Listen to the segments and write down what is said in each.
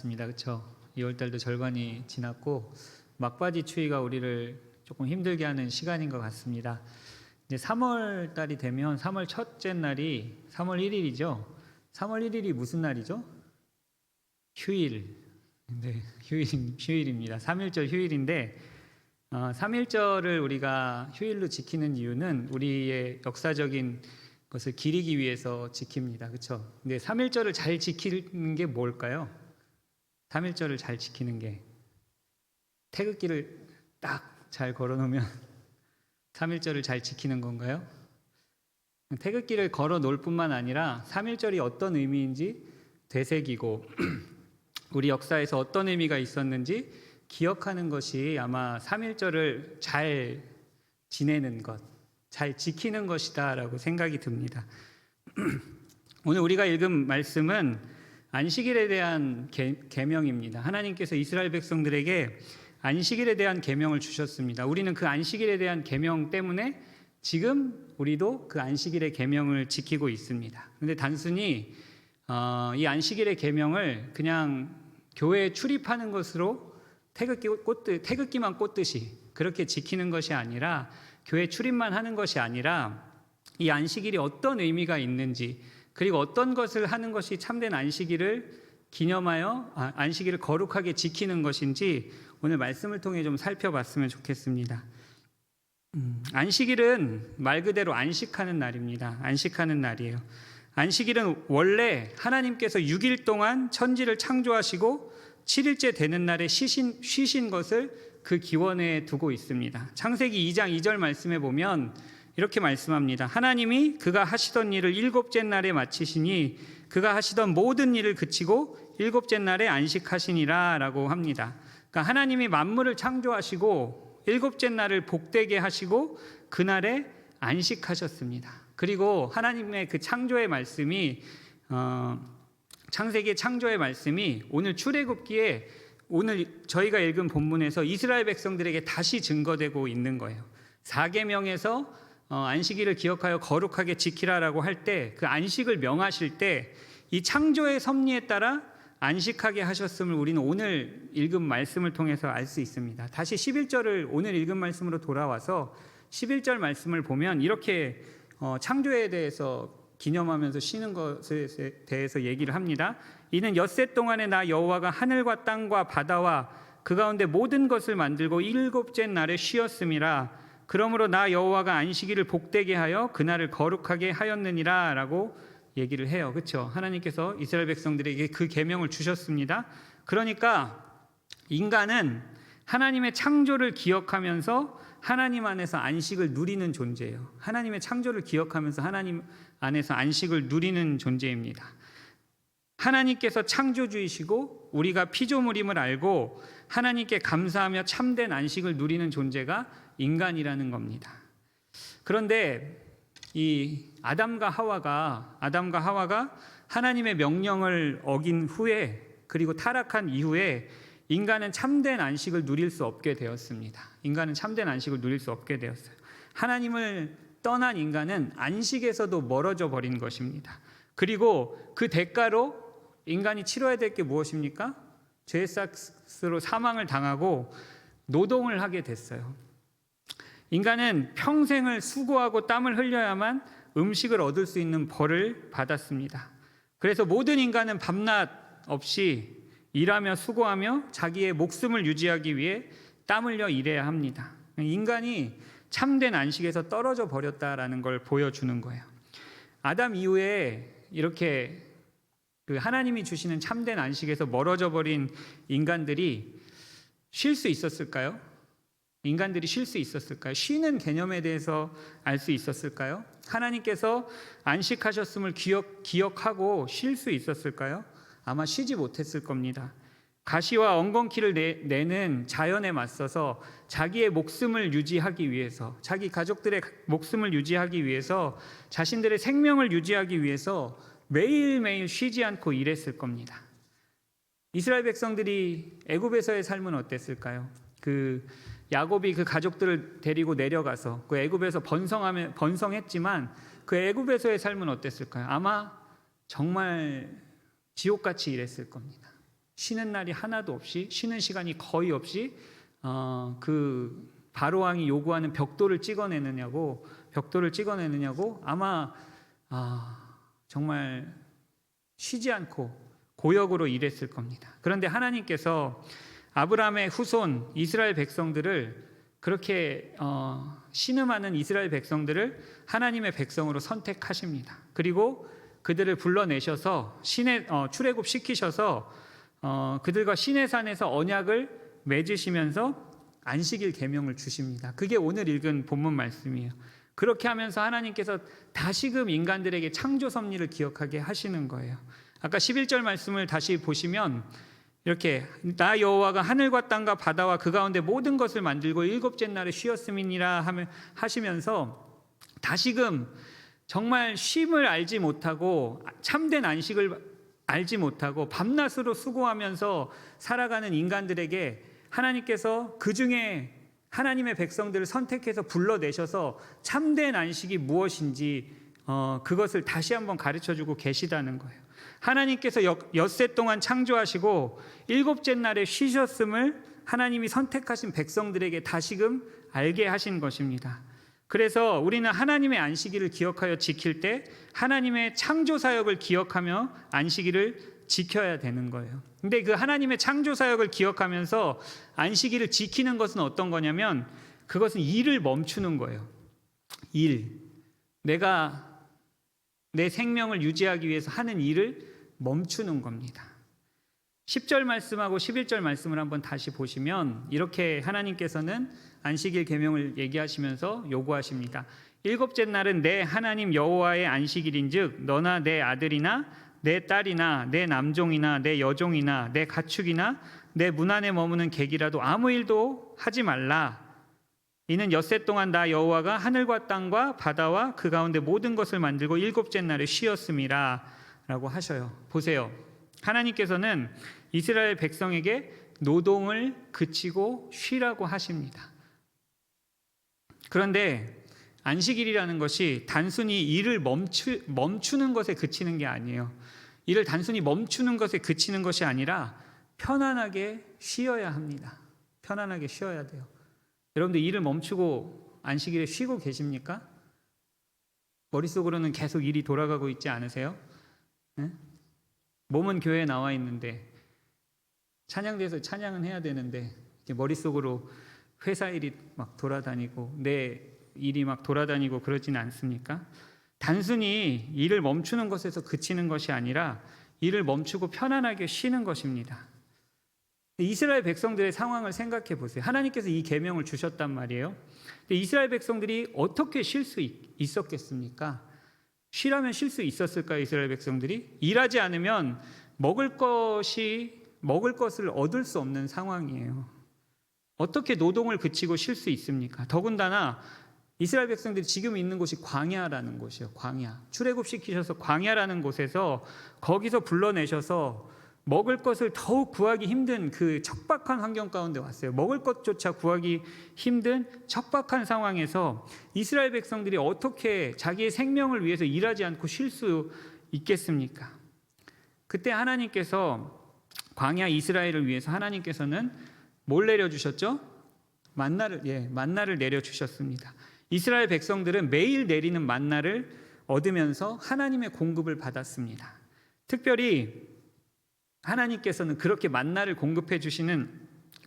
맞습니다. 그렇죠. 2월 달도 절반이 지났고 막바지 추위가 우리를 조금 힘들게 하는 시간인 것 같습니다. 이제 3월 달이 되면 3월 첫째 날이 3월 1일이죠. 3월 1일이 무슨 날이죠? 휴일. 네, 휴일입니다. 3.1절 휴일인데 3.1절을 우리가 휴일로 지키는 이유는 우리의 역사적인 것을 기리기 위해서 지킵니다. 그렇죠? 근데 3.1절을 잘 지키는 게 뭘까요? 3.1절을 잘 지키는 게 태극기를 딱 잘 걸어놓으면 3.1절을 잘 지키는 건가요? 태극기를 걸어 놓을 뿐만 아니라 3.1절이 어떤 의미인지 되새기고 우리 역사에서 어떤 의미가 있었는지 기억하는 것이 아마 3.1절을 잘 지내는 것, 잘 지키는 것이다 라고 생각이 듭니다. 오늘 우리가 읽은 말씀은 안식일에 대한 계명입니다. 하나님께서 이스라엘 백성들에게 안식일에 대한 계명을 주셨습니다. 우리는 그 안식일에 대한 계명 때문에 지금 우리도 그 안식일의 계명을 지키고 있습니다. 그런데 단순히 이 안식일의 계명을 그냥 교회에 출입하는 것으로 태극기만 꽂듯이 그렇게 지키는 것이 아니라 교회 출입만 하는 것이 아니라 이 안식일이 어떤 의미가 있는지 그리고 어떤 것을 하는 것이 참된 안식일을 기념하여 안식일을 거룩하게 지키는 것인지 오늘 말씀을 통해 좀 살펴봤으면 좋겠습니다. 안식일은 말 그대로 안식하는 날입니다. 안식하는 날이에요. 안식일은 원래 하나님께서 6일 동안 천지를 창조하시고 7일째 되는 날에 쉬신 것을 그 기원에 두고 있습니다. 창세기 2장 2절 말씀에 보면 이렇게 말씀합니다. 하나님이 그가 하시던 일을 일곱째 날에 마치시니 그가 하시던 모든 일을 그치고 일곱째 날에 안식하시니라 라고 합니다. 그러니까 하나님이 만물을 창조하시고 일곱째 날을 복되게 하시고 그날에 안식하셨습니다. 그리고 하나님의 그 창조의 말씀이 창세기의 창조의 말씀이 오늘 출애굽기에 오늘 저희가 읽은 본문에서 이스라엘 백성들에게 다시 증거되고 있는 거예요. 4계명에서 안식일을 기억하여 거룩하게 지키라라고 할 때 그 안식을 명하실 때 이 창조의 섭리에 따라 안식하게 하셨음을 우리는 오늘 읽은 말씀을 통해서 알 수 있습니다. 다시 11절을 오늘 읽은 말씀으로 돌아와서 11절 말씀을 보면 이렇게 창조에 대해서 기념하면서 쉬는 것에 대해서 얘기를 합니다. 이는 엿새 동안에 나 여호와가 하늘과 땅과 바다와 그 가운데 모든 것을 만들고 일곱째 날에 쉬었음이라. 그러므로 나 여호와가 안식일을 복되게 하여 그날을 거룩하게 하였느니라 라고 얘기를 해요. 그렇죠? 하나님께서 이스라엘 백성들에게 그 계명을 주셨습니다. 그러니까 인간은 하나님의 창조를 기억하면서 하나님 안에서 안식을 누리는 존재예요. 하나님의 창조를 기억하면서 하나님 안에서 안식을 누리는 존재입니다. 하나님께서 창조주이시고 우리가 피조물임을 알고 하나님께 감사하며 참된 안식을 누리는 존재가 인간이라는 겁니다. 그런데 이 아담과 하와가 하나님의 명령을 어긴 후에 그리고 타락한 이후에 인간은 참된 안식을 누릴 수 없게 되었습니다. 인간은 참된 안식을 누릴 수 없게 되었어요. 하나님을 떠난 인간은 안식에서도 멀어져 버린 것입니다. 그리고 그 대가로 인간이 치러야 될 게 무엇입니까? 죄의 삭스로 사망을 당하고 노동을 하게 됐어요. 인간은 평생을 수고하고 땀을 흘려야만 음식을 얻을 수 있는 벌을 받았습니다. 그래서 모든 인간은 밤낮 없이 일하며 수고하며 자기의 목숨을 유지하기 위해 땀 흘려 일해야 합니다. 인간이 참된 안식에서 떨어져 버렸다라는 걸 보여주는 거예요. 아담 이후에 이렇게 그 하나님이 주시는 참된 안식에서 멀어져 버린 인간들이 쉴 수 있었을까요? 인간들이 쉴 수 있었을까요? 쉬는 개념에 대해서 알 수 있었을까요? 하나님께서 안식하셨음을 기억하고 쉴 수 있었을까요? 아마 쉬지 못했을 겁니다. 가시와 엉겅퀴를 내는 자연에 맞서서 자기의 목숨을 유지하기 위해서, 자기 가족들의 목숨을 유지하기 위해서, 자신들의 생명을 유지하기 위해서 매일매일 쉬지 않고 일했을 겁니다. 이스라엘 백성들이 애굽에서의 삶은 어땠을까요? 야곱이 그 가족들을 데리고 내려가서 그 애굽에서 번성했지만 그 애굽에서의 삶은 어땠을까요? 아마 정말 지옥같이 일했을 겁니다. 쉬는 날이 하나도 없이, 쉬는 시간이 거의 없이 그 바로 왕이 요구하는 벽돌을 찍어내느냐고 아마 정말 쉬지 않고 고역으로 일했을 겁니다. 그런데 하나님께서 아브라함의 후손 이스라엘 백성들을, 그렇게 신음하는 이스라엘 백성들을 하나님의 백성으로 선택하십니다. 그리고 그들을 불러내셔서 출애굽시키셔서 그들과 시내산에서 언약을 맺으시면서 안식일 계명을 주십니다. 그게 오늘 읽은 본문 말씀이에요. 그렇게 하면서 하나님께서 다시금 인간들에게 창조 섭리를 기억하게 하시는 거예요. 아까 11절 말씀을 다시 보시면 이렇게 나 여호와가 하늘과 땅과 바다와 그 가운데 모든 것을 만들고 일곱째 날에 쉬었음이니라 하시면서 다시금 정말 쉼을 알지 못하고 참된 안식을 알지 못하고 밤낮으로 수고하면서 살아가는 인간들에게 하나님께서 그 중에 하나님의 백성들을 선택해서 불러내셔서 참된 안식이 무엇인지 그것을 다시 한번 가르쳐주고 계시다는 거예요. 하나님께서 엿새 동안 창조하시고 일곱째 날에 쉬셨음을 하나님이 선택하신 백성들에게 다시금 알게 하신 것입니다. 그래서 우리는 하나님의 안식일을 기억하여 지킬 때 하나님의 창조 사역을 기억하며 안식일을 지켜야 되는 거예요. 근데 그 하나님의 창조 사역을 기억하면서 안식일을 지키는 것은 어떤 거냐면 그것은 일을 멈추는 거예요. 내가 내 생명을 유지하기 위해서 하는 일을 멈추는 겁니다. 10절 말씀하고 11절 말씀을 한번 다시 보시면 이렇게 하나님께서는 안식일 계명을 얘기하시면서 요구하십니다. 일곱째 날은 내 하나님 여호와의 안식일인즉 너나 내 아들이나 내 딸이나 내 남종이나 내 여종이나 내 가축이나 내 문 안에 머무는 객이라도 아무 일도 하지 말라. 이는 엿새 동안 나 여호와가 하늘과 땅과 바다와 그 가운데 모든 것을 만들고 일곱째 날에 쉬었음이라 라고 하셔요. 보세요. 하나님께서는 이스라엘 백성에게 노동을 그치고 쉬라고 하십니다. 그런데 안식일이라는 것이 단순히 일을 멈추는 것에 그치는 게 아니에요. 일을 단순히 멈추는 것에 그치는 것이 아니라 편안하게 쉬어야 합니다. 편안하게 쉬어야 돼요. 여러분들 일을 멈추고 안식일에 쉬고 계십니까? 머릿속으로는 계속 일이 돌아가고 있지 않으세요? 네? 몸은 교회에 나와 있는데 찬양대에서 찬양은 해야 되는데 머릿속으로 회사 일이 막 돌아다니고 내 일이 막 돌아다니고 그러진 않습니까? 단순히 일을 멈추는 것에서 그치는 것이 아니라 일을 멈추고 편안하게 쉬는 것입니다. 이스라엘 백성들의 상황을 생각해 보세요. 하나님께서 이 계명을 주셨단 말이에요. 근데 이스라엘 백성들이 어떻게 쉴 수 있었겠습니까? 쉬라면 쉴 수 있었을까요? 이스라엘 백성들이 일하지 않으면 먹을 것을 얻을 수 없는 상황이에요. 어떻게 노동을 그치고 쉴 수 있습니까? 더군다나 이스라엘 백성들이 지금 있는 곳이 광야라는 곳이에요. 광야. 출애굽시키셔서 광야라는 곳에서 거기서 불러내셔서 먹을 것을 더욱 구하기 힘든 그 척박한 환경 가운데 왔어요. 먹을 것조차 구하기 힘든 척박한 상황에서 이스라엘 백성들이 어떻게 자기의 생명을 위해서 일하지 않고 쉴 수 있겠습니까? 그때 하나님께서 광야 이스라엘을 위해서 하나님께서는 뭘 내려주셨죠? 만나를 내려주셨습니다. 이스라엘 백성들은 매일 내리는 만나를 얻으면서 하나님의 공급을 받았습니다. 특별히 하나님께서는 그렇게 만나를 공급해 주시는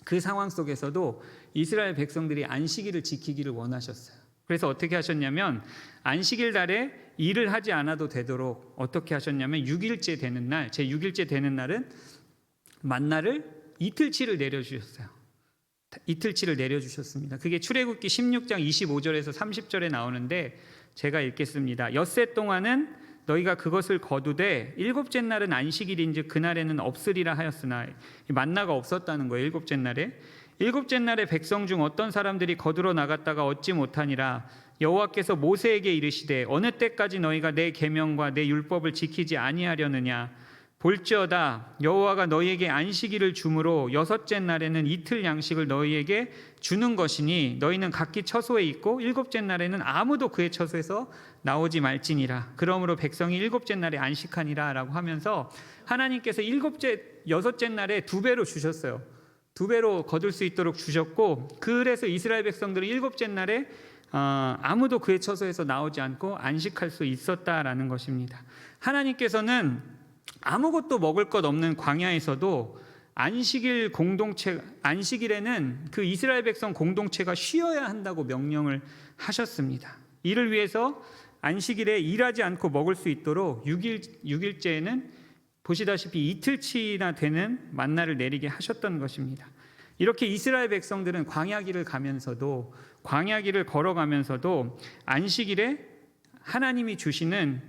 그 상황 속에서도 이스라엘 백성들이 안식일을 지키기를 원하셨어요. 그래서 어떻게 하셨냐면 안식일 날에 일을 하지 않아도 되도록 어떻게 하셨냐면 6일째 되는 날, 제 6일째 되는 날은 만나를 이틀치를 내려주셨어요. 이틀치를 내려주셨습니다. 그게 출애굽기 16장 25절에서 30절에 나오는데 제가 읽겠습니다. 엿새 동안은 너희가 그것을 거두되 일곱째 날은 안식일인즉 그날에는 없으리라 하였으나 만나가 없었다는 거예요. 일곱째 날에 백성 중 어떤 사람들이 거두러 나갔다가 얻지 못하니라. 여호와께서 모세에게 이르시되 어느 때까지 너희가 내 계명과 내 율법을 지키지 아니하려느냐. 볼지어다 여호와가 너희에게 안식일을 주므로 여섯째 날에는 이틀 양식을 너희에게 주는 것이니 너희는 각기 처소에 있고 일곱째 날에는 아무도 그의 처소에서 나오지 말지니라. 그러므로 백성이 일곱째 날에 안식하니라 라고 하면서 하나님께서 여섯째 날에 2배로 주셨어요. 2배로 거둘 수 있도록 주셨고, 그래서 이스라엘 백성들은 일곱째 날에 아무도 그의 처소에서 나오지 않고 안식할 수 있었다라는 것입니다. 하나님께서는 아무것도 먹을 것 없는 광야에서도 안식일에는 그 이스라엘 백성 공동체가 쉬어야 한다고 명령을 하셨습니다. 이를 위해서 안식일에 일하지 않고 먹을 수 있도록 6일째에는 보시다시피 이틀치나 되는 만나를 내리게 하셨던 것입니다. 이렇게 이스라엘 백성들은 광야길을 걸어가면서도 안식일에 하나님이 주시는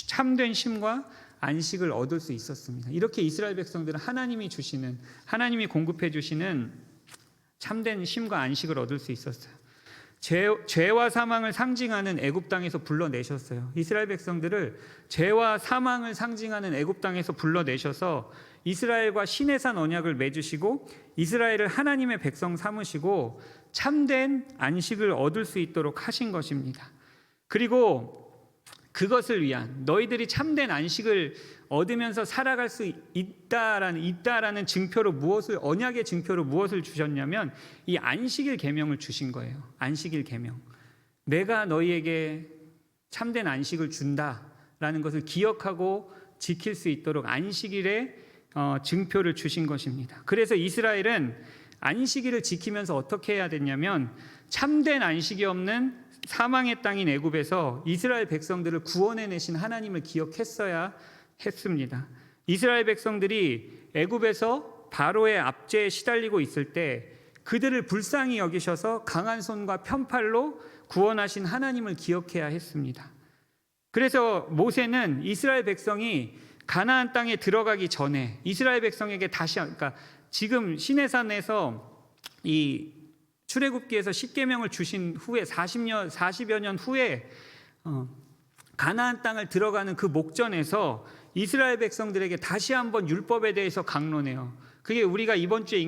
참된 쉼과 안식을 얻을 수 있었습니다. 이렇게 이스라엘 백성들은 하나님이 공급해 주시는 참된 쉼과 안식을 얻을 수 있었어요. 죄와 사망을 상징하는 애굽 땅에서 불러내셨어요. 이스라엘 백성들을 죄와 사망을 상징하는 애굽 땅에서 불러내셔서 이스라엘과 시내산 언약을 맺으시고 이스라엘을 하나님의 백성 삼으시고 참된 안식을 얻을 수 있도록 하신 것입니다. 그리고 그것을 위한, 너희들이 참된 안식을 얻으면서 살아갈 수 있다라는 증표로 언약의 증표로 무엇을 주셨냐면 이 안식일 계명을 주신 거예요. 안식일 계명. 내가 너희에게 참된 안식을 준다라는 것을 기억하고 지킬 수 있도록 안식일의 증표를 주신 것입니다. 그래서 이스라엘은 안식일을 지키면서 어떻게 해야 됐냐면 참된 안식이 없는 사망의 땅인 애굽에서 이스라엘 백성들을 구원해내신 하나님을 기억했어야 했습니다. 이스라엘 백성들이 애굽에서 바로의 압제에 시달리고 있을 때 그들을 불쌍히 여기셔서 강한 손과 편팔로 구원하신 하나님을 기억해야 했습니다. 그래서 모세는 이스라엘 백성이 가나안 땅에 들어가기 전에 이스라엘 백성에게 지금 시내산에서 이 출애굽기에서 10계명을 주신 후에 40여 년 후에 가나안 땅을 들어가는 그 목전에서 이스라엘 백성들에게 다시 한번 율법에 대해서 강론해요. 그게 우리가 이번 주에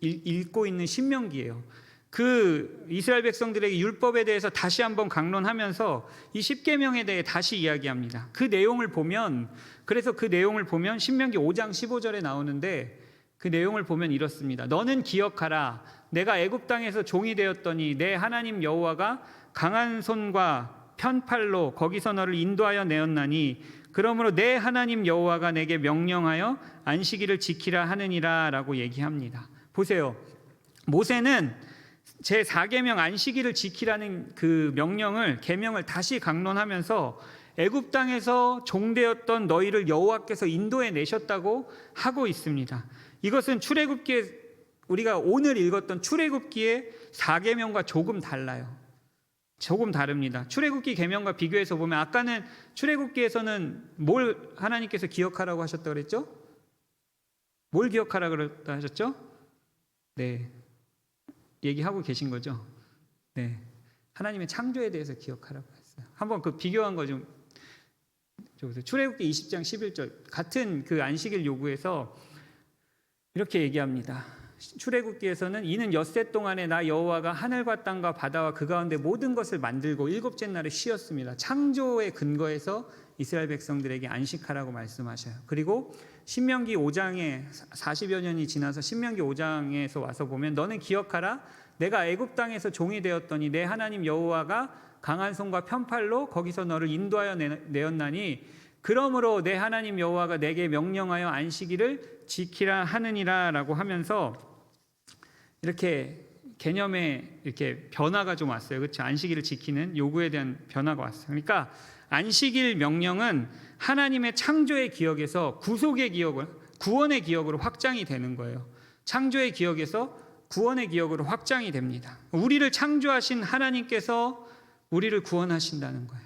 읽고 있는 신명기예요. 그 이스라엘 백성들에게 율법에 대해서 다시 한번 강론하면서 이 10계명에 대해 다시 이야기합니다. 그 내용을 보면 신명기 5장 15절에 나오는데 그 내용을 보면 이렇습니다. 너는 기억하라. 내가 애굽 땅에서 종이 되었더니 내 하나님 여호와가 강한 손과 편팔로 거기서 너를 인도하여 내었나니 그러므로 내 하나님 여호와가 내게 명령하여 안식일을 지키라 하느니라 라고 얘기합니다. 보세요. 모세는 제4계명 안식일을 지키라는 그 계명을 다시 강론하면서 애굽 땅에서 종되었던 너희를 여호와께서 인도해 내셨다고 하고 있습니다. 이것은 출애굽기에 우리가 오늘 읽었던 출애굽기의 4계명과 조금 달라요. 조금 다릅니다. 출애굽기 계명과 비교해서 보면 아까는 출애굽기에서는 뭘 하나님께서 기억하라고 하셨다고 그랬죠? 뭘 기억하라고 그랬다 하셨죠? 네. 얘기하고 계신 거죠? 네. 하나님의 창조에 대해서 기억하라고 했어요. 한번 그 비교한 거 좀 출애굽기 20장 11절 같은 그 안식일 요구에서 이렇게 얘기합니다. 출애굽기에서는 이는 엿새 동안에 나 여호와가 하늘과 땅과 바다와 그 가운데 모든 것을 만들고 일곱째 날에 쉬었습니다. 창조의 근거에서 이스라엘 백성들에게 안식하라고 말씀하셔요. 그리고 신명기 5장에 40여 년이 지나서 신명기 5장에서 와서 보면 너는 기억하라. 내가 애굽 땅에서 종이 되었더니 내 하나님 여호와가 강한 손과 편팔로 거기서 너를 인도하여 내었나니 그러므로 내 하나님 여호와가 내게 명령하여 안식일을 지키라 하느니라 라고 하면서 이렇게 개념에 이렇게 변화가 좀 왔어요. 그렇죠? 안식일을 지키는 요구에 대한 변화가 왔어요. 그러니까 안식일 명령은 하나님의 창조의 기억에서 구원의 기억으로 확장이 되는 거예요. 창조의 기억에서 구원의 기억으로 확장이 됩니다. 우리를 창조하신 하나님께서 우리를 구원하신다는 거예요.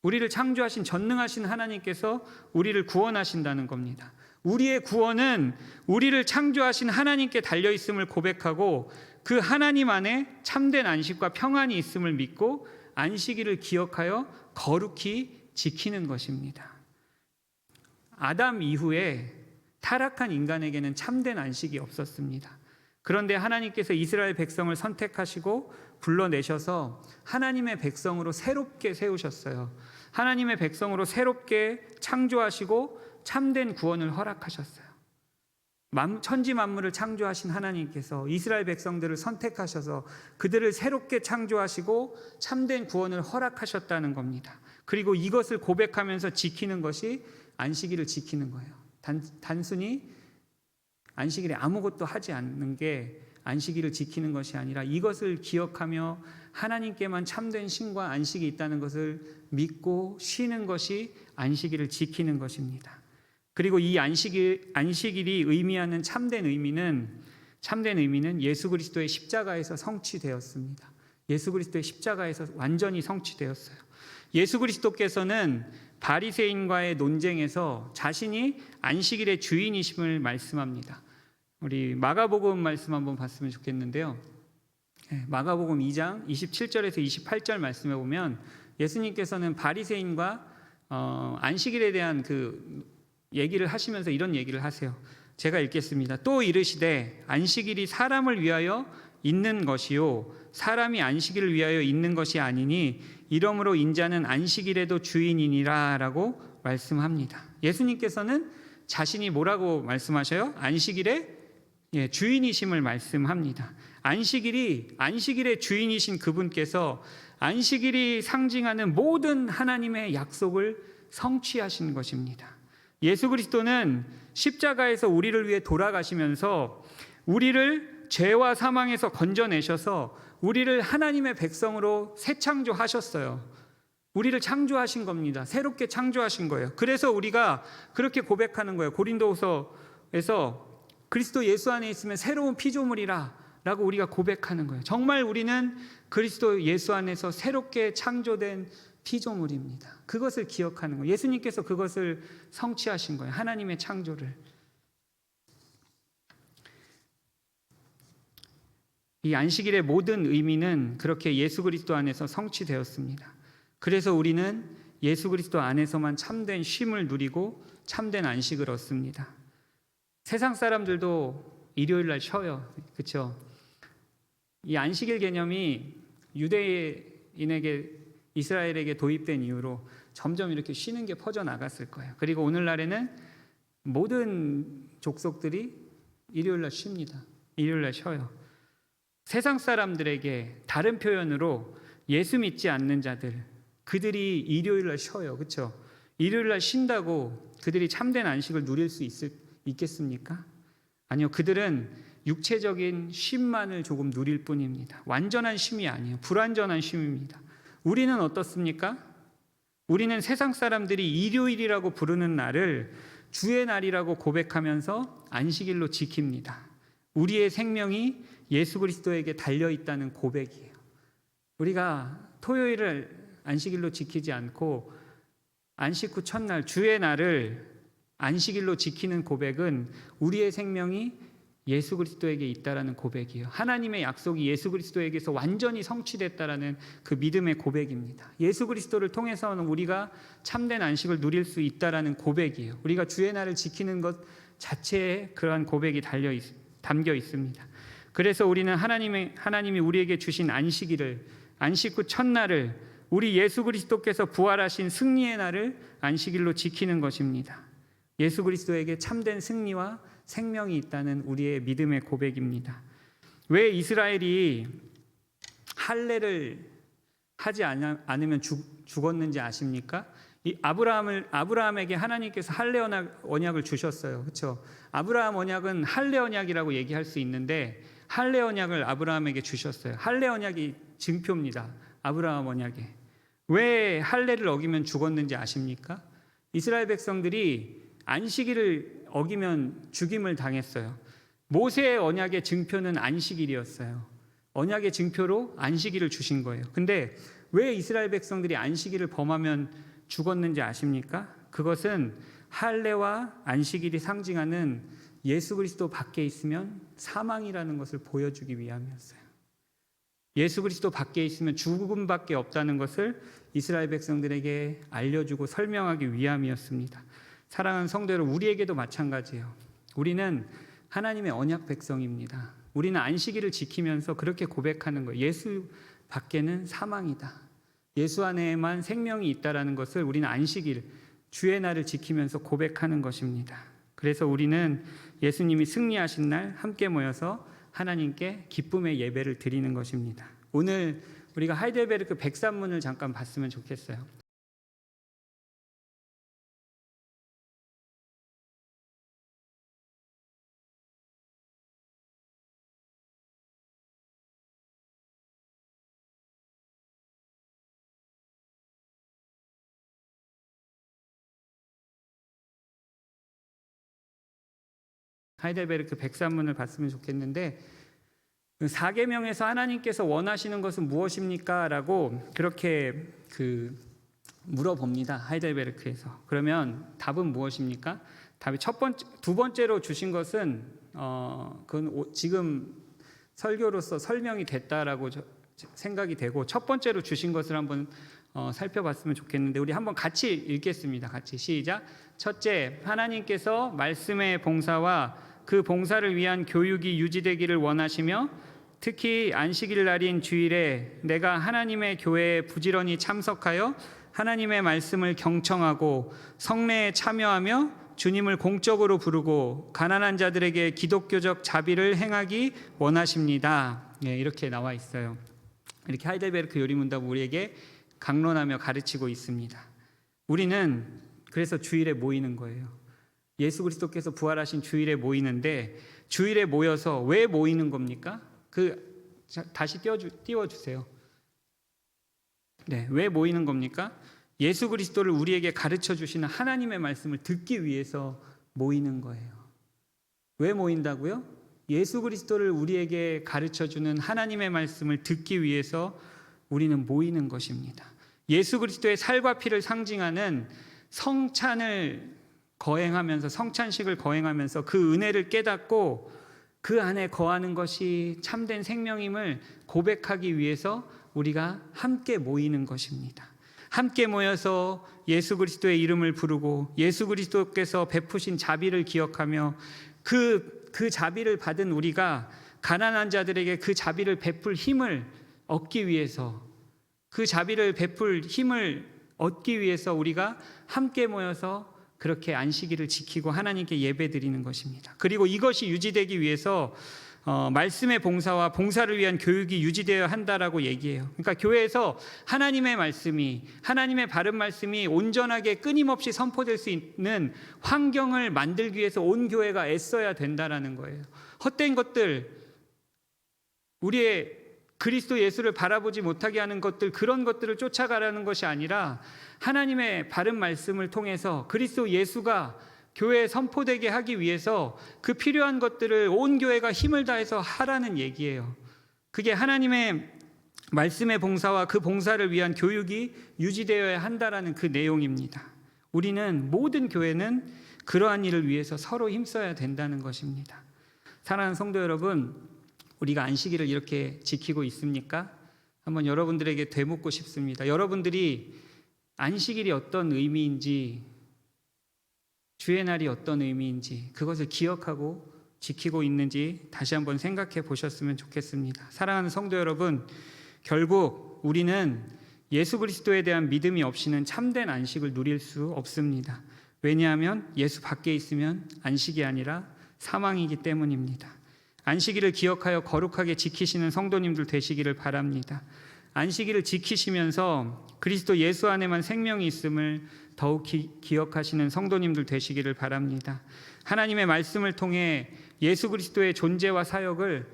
우리를 창조하신 전능하신 하나님께서 우리를 구원하신다는 겁니다. 우리의 구원은 우리를 창조하신 하나님께 달려있음을 고백하고 그 하나님 안에 참된 안식과 평안이 있음을 믿고 안식일을 기억하여 거룩히 지키는 것입니다. 아담 이후에 타락한 인간에게는 참된 안식이 없었습니다. 그런데 하나님께서 이스라엘 백성을 선택하시고 불러내셔서 하나님의 백성으로 새롭게 세우셨어요. 하나님의 백성으로 새롭게 창조하시고 참된 구원을 허락하셨어요. 천지 만물을 창조하신 하나님께서 이스라엘 백성들을 선택하셔서 그들을 새롭게 창조하시고 참된 구원을 허락하셨다는 겁니다. 그리고 이것을 고백하면서 지키는 것이 안식일을 지키는 거예요. 단순히 안식일에 아무것도 하지 않는 게 안식일을 지키는 것이 아니라 이것을 기억하며 하나님께만 참된 쉼과 안식이 있다는 것을 믿고 쉬는 것이 안식일을 지키는 것입니다. 그리고 이 안식일이 의미하는 참된 의미는 예수 그리스도의 십자가에서 성취되었습니다. 예수 그리스도의 십자가에서 완전히 성취되었어요. 예수 그리스도께서는 바리새인과의 논쟁에서 자신이 안식일의 주인이심을 말씀합니다. 우리 마가복음 말씀 한번 봤으면 좋겠는데요. 마가복음 2장 27절에서 28절 말씀에 보면 예수님께서는 바리새인과 안식일에 대한 그 얘기를 하시면서 이런 얘기를 하세요. 제가 읽겠습니다. 또 이르시되 안식일이 사람을 위하여 있는 것이요 사람이 안식일을 위하여 있는 것이 아니니 이러므로 인자는 안식일에도 주인이니라 라고 말씀합니다. 예수님께서는 자신이 뭐라고 말씀하셔요? 안식일의 주인이심을 말씀합니다. 안식일의 주인이신 그분께서 안식일이 상징하는 모든 하나님의 약속을 성취하신 것입니다. 예수 그리스도는 십자가에서 우리를 위해 돌아가시면서 우리를 죄와 사망에서 건져내셔서 우리를 하나님의 백성으로 새 창조하셨어요. 우리를 창조하신 겁니다. 새롭게 창조하신 거예요. 그래서 우리가 그렇게 고백하는 거예요. 고린도후서에서 그리스도 예수 안에 있으면 새로운 피조물이라 라고 우리가 고백하는 거예요. 정말 우리는 그리스도 예수 안에서 새롭게 창조된 피조물입니다. 그것을 기억하는 거예요. 예수님께서 그것을 성취하신 거예요. 하나님의 창조를. 이 안식일의 모든 의미는 그렇게 예수 그리스도 안에서 성취되었습니다. 그래서 우리는 예수 그리스도 안에서만 참된 쉼을 누리고 참된 안식을 얻습니다. 세상 사람들도 일요일 날 쉬어요. 그렇죠? 이 안식일 개념이 유대인에게 이스라엘에게 도입된 이후로 점점 이렇게 쉬는 게 퍼져나갔을 거예요. 그리고 오늘날에는 모든 족속들이 일요일 날 쉽니다. 일요일 날 쉬어요. 세상 사람들에게 다른 표현으로 예수 믿지 않는 자들, 그들이 일요일 날 쉬어요. 그렇죠? 일요일 날 쉰다고 그들이 참된 안식을 누릴 수 있겠습니까? 아니요. 그들은 육체적인 쉼만을 조금 누릴 뿐입니다. 완전한 쉼이 아니에요. 불완전한 쉼입니다. 우리는 어떻습니까? 우리는 세상 사람들이 일요일이라고 부르는 날을 주의 날이라고 고백하면서 안식일로 지킵니다. 우리의 생명이 예수 그리스도에게 달려 있다는 고백이에요. 우리가 토요일을 안식일로 지키지 않고 안식 후 첫날 주의 날을 안식일로 지키는 고백은 우리의 생명이 예수 그리스도에게 있다라는 고백이에요. 하나님의 약속이 예수 그리스도에게서 완전히 성취됐다라는 그 믿음의 고백입니다. 예수 그리스도를 통해서는 우리가 참된 안식을 누릴 수 있다라는 고백이에요. 우리가 주의 날을 지키는 것 자체에 그러한 고백이 담겨 있습니다. 그래서 우리는 하나님이 우리에게 주신 안식일을, 안식 후 첫날을, 우리 예수 그리스도께서 부활하신 승리의 날을 안식일로 지키는 것입니다. 예수 그리스도에게 참된 승리와 생명이 있다는 우리의 믿음의 고백입니다. 왜 이스라엘이 할례를 하지 않으면 죽었는지 아십니까? 이 아브라함에게 하나님께서 할례 언약을 주셨어요. 그렇죠? 아브라함 언약은 할례 언약이라고 얘기할 수 있는데 할례 언약을 아브라함에게 주셨어요. 할례 언약이 증표입니다. 아브라함 언약에. 왜 할례를 어기면 죽었는지 아십니까? 이스라엘 백성들이 안식일을 어기면 죽임을 당했어요. 모세의 언약의 증표는 안식일이었어요. 언약의 증표로 안식일을 주신 거예요. 근데 왜 이스라엘 백성들이 안식일을 범하면 죽었는지 아십니까? 그것은 할례와 안식일이 상징하는 예수 그리스도 밖에 있으면 사망이라는 것을 보여주기 위함이었어요. 예수 그리스도 밖에 있으면 죽음밖에 없다는 것을 이스라엘 백성들에게 알려주고 설명하기 위함이었습니다. 사랑하는 성도 여러분, 우리에게도 마찬가지예요. 우리는 하나님의 언약 백성입니다. 우리는 안식일을 지키면서 그렇게 고백하는 거예요. 예수 밖에는 사망이다. 예수 안에만 생명이 있다라는 것을 우리는 안식일, 주의 날을 지키면서 고백하는 것입니다. 그래서 우리는 예수님이 승리하신 날 함께 모여서 하나님께 기쁨의 예배를 드리는 것입니다. 오늘 우리가 하이델베르크 백산문을 잠깐 봤으면 좋겠어요. 하이델베르크 백산문을 봤으면 좋겠는데, 4계명에서 하나님께서 원하시는 것은 무엇입니까? 라고 그렇게 물어봅니다. 하이델베르크에서. 그러면 답은 무엇입니까? 답이 두 번째로 주신 것은 그건 지금 설교로서 설명이 됐다라고 생각이 되고, 첫 번째로 주신 것을 한번 살펴봤으면 좋겠는데, 우리 한번 같이 읽겠습니다. 같이 시작. 첫째, 하나님께서 말씀의 봉사와 그 봉사를 위한 교육이 유지되기를 원하시며, 특히 안식일 날인 주일에 내가 하나님의 교회에 부지런히 참석하여 하나님의 말씀을 경청하고 성례에 참여하며 주님을 공적으로 부르고 가난한 자들에게 기독교적 자비를 행하기 원하십니다. 이렇게 나와 있어요. 이렇게 하이델베르크 요리문답 우리에게 강론하며 가르치고 있습니다. 우리는 그래서 주일에 모이는 거예요. 예수 그리스도께서 부활하신 주일에 모이는데, 주일에 모여서 왜 모이는 겁니까? 다시 띄워주세요. 네, 왜 모이는 겁니까? 예수 그리스도를 우리에게 가르쳐 주시는 하나님의 말씀을 듣기 위해서 모이는 거예요. 왜 모인다고요? 예수 그리스도를 우리에게 가르쳐 주는 하나님의 말씀을 듣기 위해서 우리는 모이는 것입니다. 예수 그리스도의 살과 피를 상징하는 성찬을 거행하면서, 성찬식을 거행하면서 그 은혜를 깨닫고 그 안에 거하는 것이 참된 생명임을 고백하기 위해서 우리가 함께 모이는 것입니다. 함께 모여서 예수 그리스도의 이름을 부르고 예수 그리스도께서 베푸신 자비를 기억하며 그 자비를 받은 우리가 가난한 자들에게 그 자비를 베풀 힘을 얻기 위해서, 그 자비를 베풀 힘을 얻기 위해서 우리가 함께 모여서 그렇게 안식일을 지키고 하나님께 예배드리는 것입니다. 그리고 이것이 유지되기 위해서 말씀의 봉사와 봉사를 위한 교육이 유지되어야 한다라고 얘기해요. 그러니까 교회에서 하나님의 말씀이, 하나님의 바른 말씀이 온전하게 끊임없이 선포될 수 있는 환경을 만들기 위해서 온 교회가 애써야 된다라는 거예요. 헛된 것들, 우리의 그리스도 예수를 바라보지 못하게 하는 것들, 그런 것들을 쫓아가라는 것이 아니라 하나님의 바른 말씀을 통해서 그리스도 예수가 교회에 선포되게 하기 위해서 그 필요한 것들을 온 교회가 힘을 다해서 하라는 얘기예요. 그게 하나님의 말씀의 봉사와 그 봉사를 위한 교육이 유지되어야 한다라는 그 내용입니다. 우리는, 모든 교회는 그러한 일을 위해서 서로 힘써야 된다는 것입니다. 사랑하는 성도 여러분, 우리가 안식일을 이렇게 지키고 있습니까? 한번 여러분들에게 되묻고 싶습니다. 여러분들이 안식일이 어떤 의미인지, 주의 날이 어떤 의미인지 그것을 기억하고 지키고 있는지 다시 한번 생각해 보셨으면 좋겠습니다. 사랑하는 성도 여러분, 결국 우리는 예수 그리스도에 대한 믿음이 없이는 참된 안식을 누릴 수 없습니다. 왜냐하면 예수 밖에 있으면 안식이 아니라 사망이기 때문입니다. 안식일을 기억하여 거룩하게 지키시는 성도님들 되시기를 바랍니다. 안식일을 지키시면서 그리스도 예수 안에만 생명이 있음을 더욱 기억하시는 성도님들 되시기를 바랍니다. 하나님의 말씀을 통해 예수 그리스도의 존재와 사역을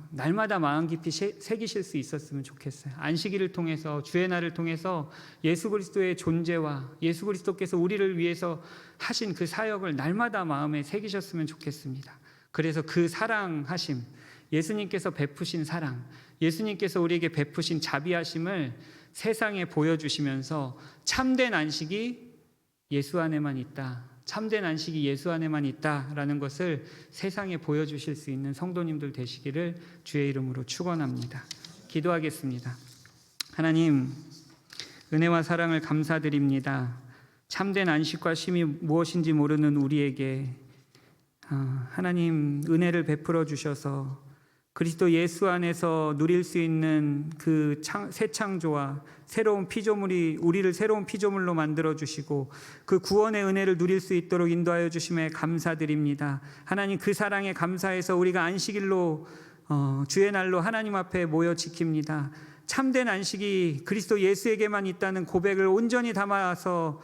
날마다 마음 깊이 새기실 수 있었으면 좋겠어요. 안식일을 통해서, 주의 날을 통해서 예수 그리스도의 존재와 예수 그리스도께서 우리를 위해서 하신 그 사역을 날마다 마음에 새기셨으면 좋겠습니다. 그래서 그 사랑하심, 예수님께서 베푸신 사랑, 예수님께서 우리에게 베푸신 자비하심을 세상에 보여주시면서 참된 안식이 예수 안에만 있다, 참된 안식이 예수 안에만 있다라는 것을 세상에 보여주실 수 있는 성도님들 되시기를 주의 이름으로 축원합니다. 기도하겠습니다. 하나님, 은혜와 사랑을 감사드립니다. 참된 안식과 쉼이 무엇인지 모르는 우리에게 하나님 은혜를 베풀어 주셔서 그리스도 예수 안에서 누릴 수 있는 그 새 창조와 새로운 피조물이 우리를 새로운 피조물로 만들어 주시고 그 구원의 은혜를 누릴 수 있도록 인도하여 주심에 감사드립니다. 하나님, 그 사랑에 감사해서 우리가 안식일로 주의 날로 하나님 앞에 모여 지킵니다. 참된 안식이 그리스도 예수에게만 있다는 고백을 온전히 담아서